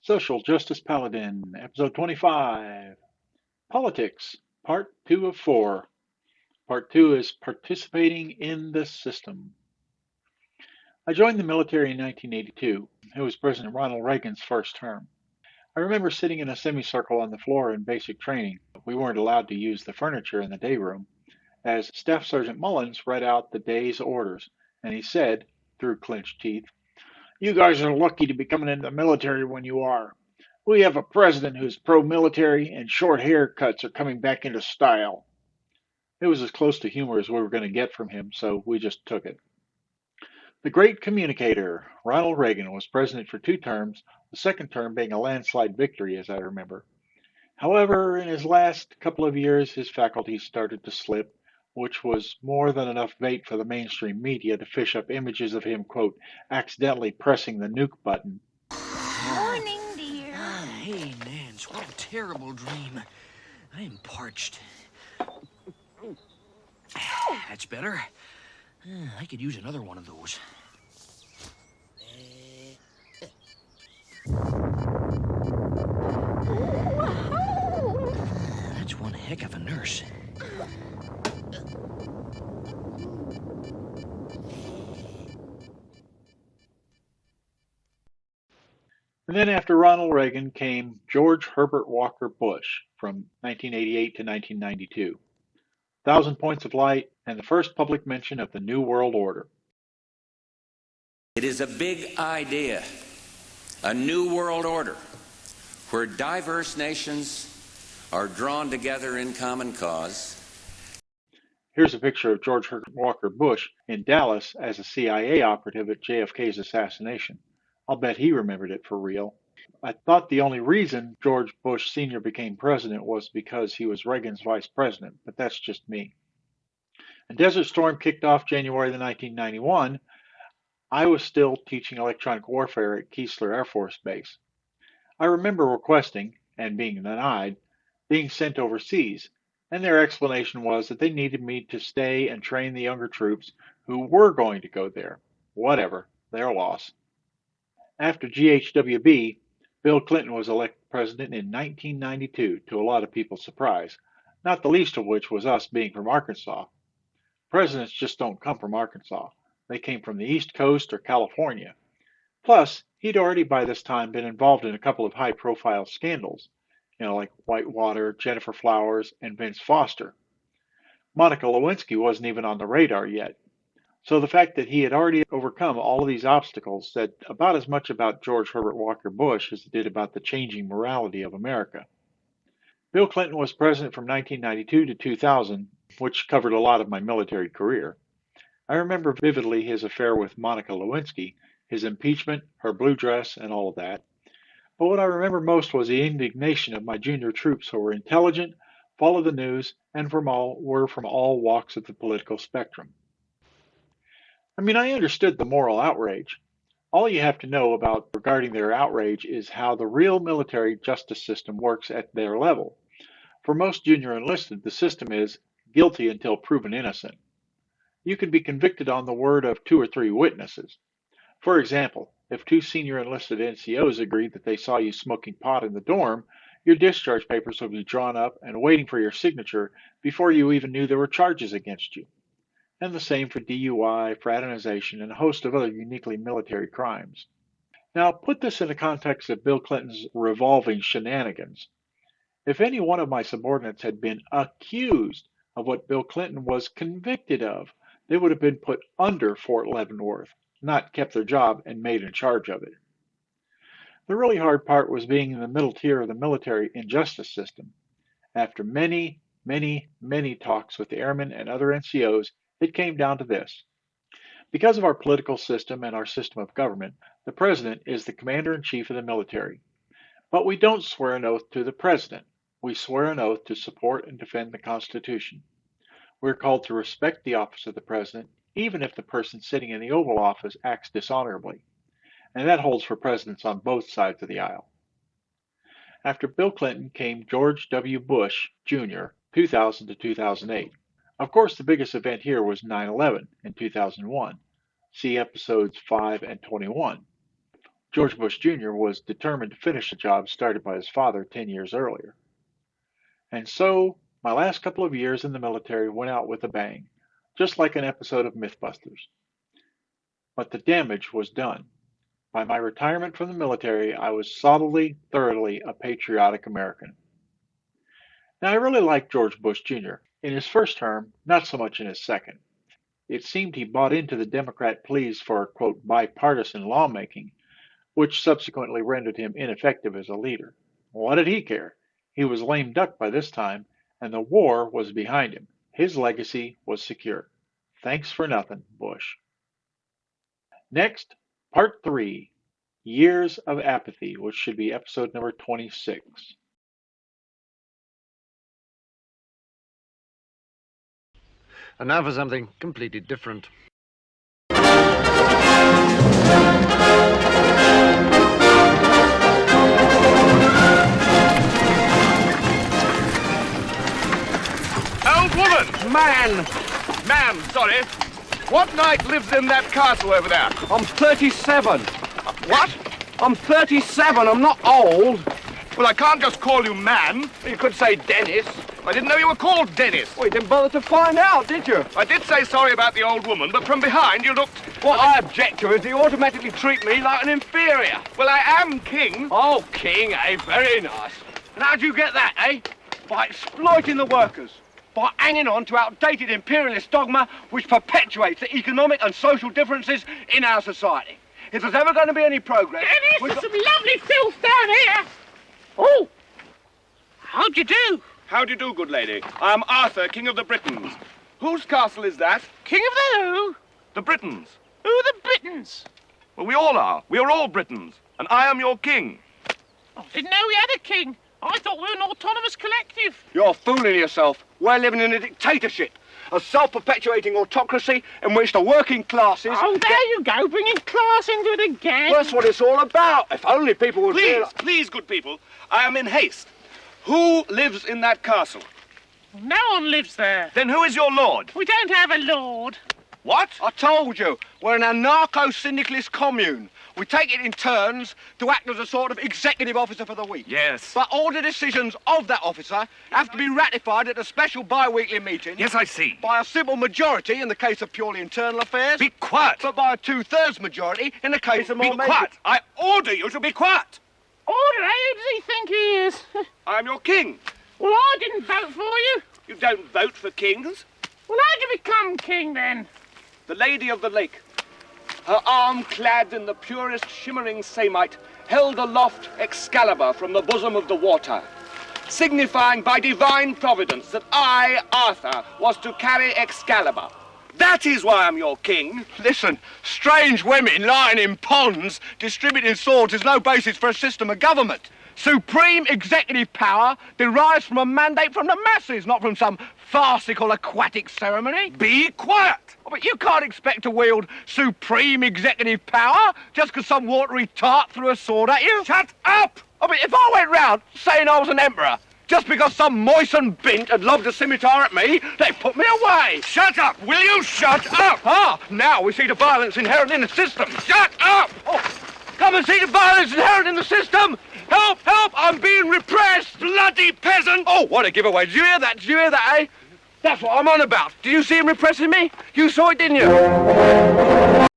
Social Justice Paladin, Episode 25, Politics, Part 2 of 4. Part 2 is Participating in the System. I joined the military in 1982. It was President Ronald Reagan's first term. I remember sitting in a semicircle on the floor in basic training. We weren't allowed to use the furniture in the day room, as Staff Sergeant Mullins read out the day's orders, and he said, through clenched teeth, "You guys are lucky to be coming into the military when you are. We have a president who's pro-military, and short haircuts are coming back into style." It was as close to humor as we were going to get from him, so we just took it. The great communicator, Ronald Reagan, was president for 2 terms, the second term being a landslide victory, as I remember. However, in his last couple of years, his faculties started to slip, which was more than enough bait for the mainstream media to fish up images of him, quote, accidentally pressing the nuke button. Morning, dear. Hey, Nance, what a terrible dream. I am parched. That's better. I could use another one of those. That's one heck of a nurse. And then after Ronald Reagan came George Herbert Walker Bush from 1988 to 1992. 1,000 Points of Light and the first public mention of the New World Order. It is a big idea, a new world order, where diverse nations are drawn together in common cause. Here's a picture of George Herbert Walker Bush in Dallas as a CIA operative at JFK's assassination. I'll bet he remembered it for real. I thought the only reason George Bush Sr. became president was because he was Reagan's vice president, but that's just me. And Desert Storm kicked off January 1991. I was still teaching electronic warfare at Keesler Air Force Base. I remember requesting, and being denied, being sent overseas, and their explanation was that they needed me to stay and train the younger troops who were going to go there. Whatever, their loss. After GHWB, Bill Clinton was elected president in 1992, to a lot of people's surprise, not the least of which was us being from Arkansas. Presidents just don't come from Arkansas. They came from the East Coast or California. Plus, he'd already by this time been involved in a couple of high-profile scandals, like Whitewater, Jennifer Flowers, and Vince Foster. Monica Lewinsky wasn't even on the radar yet. So the fact that he had already overcome all of these obstacles said about as much about George Herbert Walker Bush as it did about the changing morality of America. Bill Clinton was president from 1992 to 2000, which covered a lot of my military career. I remember vividly his affair with Monica Lewinsky, his impeachment, her blue dress, and all of that. But what I remember most was the indignation of my junior troops who were intelligent, followed the news, and were from all walks of the political spectrum. I understood the moral outrage. All you have to know about regarding their outrage is how the real military justice system works at their level. For most junior enlisted, the system is guilty until proven innocent. You can be convicted on the word of 2 or 3 witnesses. For example, if 2 senior enlisted NCOs agree that they saw you smoking pot in the dorm, your discharge papers will be drawn up and waiting for your signature before you even knew there were charges against you. And the same for DUI, fraternization, and a host of other uniquely military crimes. Now, put this in the context of Bill Clinton's revolving shenanigans. If any one of my subordinates had been accused of what Bill Clinton was convicted of, they would have been put under Fort Leavenworth, not kept their job and made in charge of it. The really hard part was being in the middle tier of the military injustice system. After many, many, many talks with the airmen and other NCOs, it came down to this. Because of our political system and our system of government, the president is the commander-in-chief of the military. But we don't swear an oath to the president. We swear an oath to support and defend the Constitution. We're called to respect the office of the president, even if the person sitting in the Oval Office acts dishonorably. And that holds for presidents on both sides of the aisle. After Bill Clinton came George W. Bush, Jr., 2000 to 2008. Of course, the biggest event here was 9/11 in 2001. See episodes 5 and 21. George Bush Jr. was determined to finish the job started by his father 10 years earlier. And so, my last couple of years in the military went out with a bang, just like an episode of Mythbusters. But the damage was done. By my retirement from the military, I was solidly, thoroughly a patriotic American. Now, I really liked George Bush Jr. In his first term, not so much in his second. It seemed he bought into the Democrat pleas for, quote, bipartisan lawmaking, which subsequently rendered him ineffective as a leader. What did he care? He was lame duck by this time, and the war was behind him. His legacy was secure. Thanks for nothing, Bush. Next, Part 3, Years of Apathy, which should be episode number 26. And now for something completely different. Old woman! Man! Ma'am, sorry. What knight lives in that castle over there? I'm 37. What? I'm 37. I'm not old. Well, I can't just call you man. You could say Dennis. I didn't know you were called Dennis. Well, you didn't bother to find out, did you? I did say sorry about the old woman, but from behind you looked... What I object to is you automatically treat me like an inferior. Well, I am king. Oh, king, eh? Very nice. And how'd you get that, eh? By exploiting the workers. By hanging on to outdated imperialist dogma which perpetuates the economic and social differences in our society. If there's ever going to be any progress... Dennis, there's some lovely filth down here. Oh, how'd you do? How do you do, good lady? I am Arthur, King of the Britons. Whose castle is that? King of the who? The Britons. Who are the Britons? Well, we all are. We are all Britons. And I am your king. I didn't know we had a king. I thought we were an autonomous collective. You're fooling yourself. We're living in a dictatorship. A self-perpetuating autocracy in which the working classes... Oh, there you go, bringing class into it again. Well, that's what it's all about. If only people would... Please, please, good people. I am in haste. Who lives in that castle? No one lives there. Then who is your lord? We don't have a lord. What? I told you, we're an anarcho-syndicalist commune. We take it in turns to act as a sort of executive officer for the week. Yes. But all the decisions of that officer have to be ratified at a special bi-weekly meeting. Yes, I see. By a simple majority in the case of purely internal affairs. Be quiet. But by a two-thirds majority in the case of more... Be quiet. I order you to be quiet. Order, who does he think he is? I am your king. Well, I didn't vote for you. You don't vote for kings. Well, how'd you become king, then? The Lady of the Lake, her arm clad in the purest shimmering samite, held aloft Excalibur from the bosom of the water, signifying by divine providence that I, Arthur, was to carry Excalibur. That is why I'm your king. Listen, strange women lying in ponds distributing swords is no basis for a system of government. Supreme executive power derives from a mandate from the masses, not from some farcical aquatic ceremony. Be quiet. Oh, but you can't expect to wield supreme executive power just because some watery tart threw a sword at you. Shut up! I mean, if I went round saying I was an emperor, just because some moistened bint had lobbed a scimitar at me, they'd put me away. Shut up! Will you shut up? Ah, now we see the violence inherent in the system. Shut up! Oh, come and see the violence inherent in the system. Help, help, I'm being repressed. Bloody peasant! Oh, what a giveaway. Did you hear that? Did you hear that, eh? That's what I'm on about. Did you see him repressing me? You saw it, didn't you?